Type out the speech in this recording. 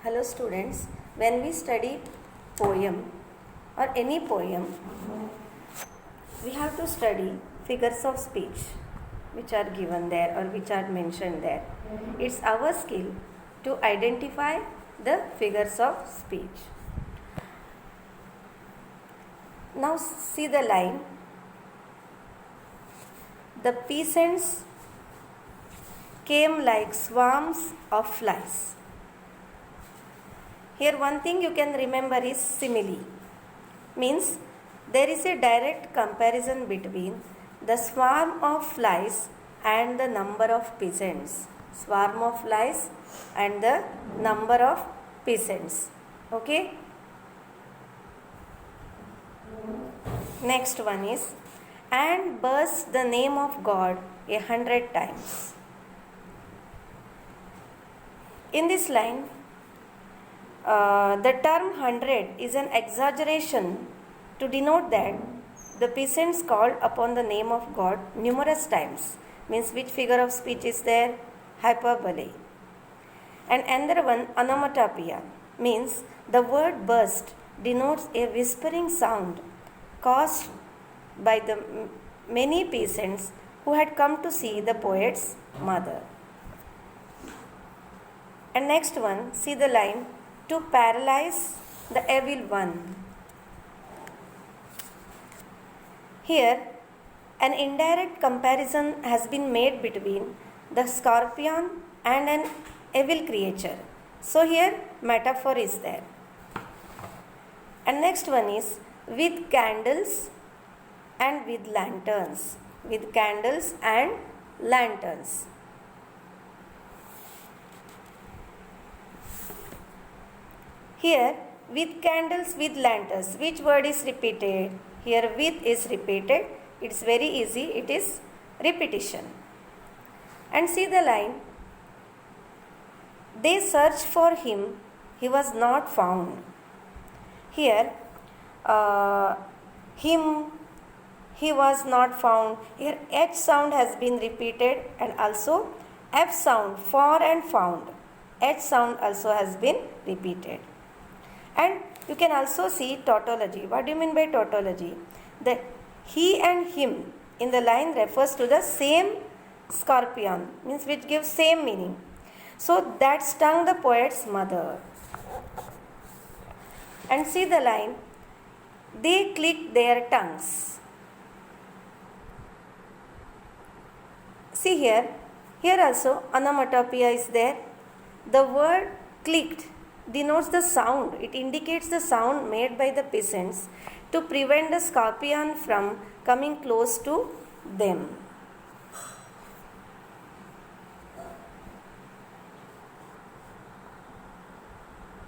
Hello students, when we study poem or any poem, we have to study figures of speech which are given there or which are mentioned there. It's our skill to identify the figures of speech. Now see the line. The peasants came like swarms of flies. Here one thing you can remember is simile. Means there is a direct comparison between the swarm of flies and the number of peasants. Swarm of flies and the number of peasants. Okay. Next one is, and burst the name of God 100 times. In this line, the term 100 is an exaggeration to denote that the peasants called upon the name of God numerous times. Means which figure of speech is there? Hyperbole. And another one, onomatopoeia, means the word burst denotes a whispering sound caused by the many peasants who had come to see the poet's mother. And next one, see the line, to paralyze the evil one. Here, an indirect comparison has been made between the scorpion and an evil creature. So here, metaphor is there. And next one is, with candles and with lanterns. With candles and lanterns. Here, with candles, with lanterns. Which word is repeated? Here, with is repeated. It's very easy. It is repetition. And see the line. They searched for him. He was not found. Here, him, he was not found. Here, H sound has been repeated, and also F sound, for and found. H sound also has been repeated. And you can also see tautology. What do you mean by tautology? That he and him in the line refers to the same scorpion, means which gives same meaning. So that stung the poet's mother. And see the line, they clicked their tongues. See here also onomatopoeia is there. The word clicked denotes the sound. It indicates the sound made by the peasants to prevent the scorpion from coming close to them.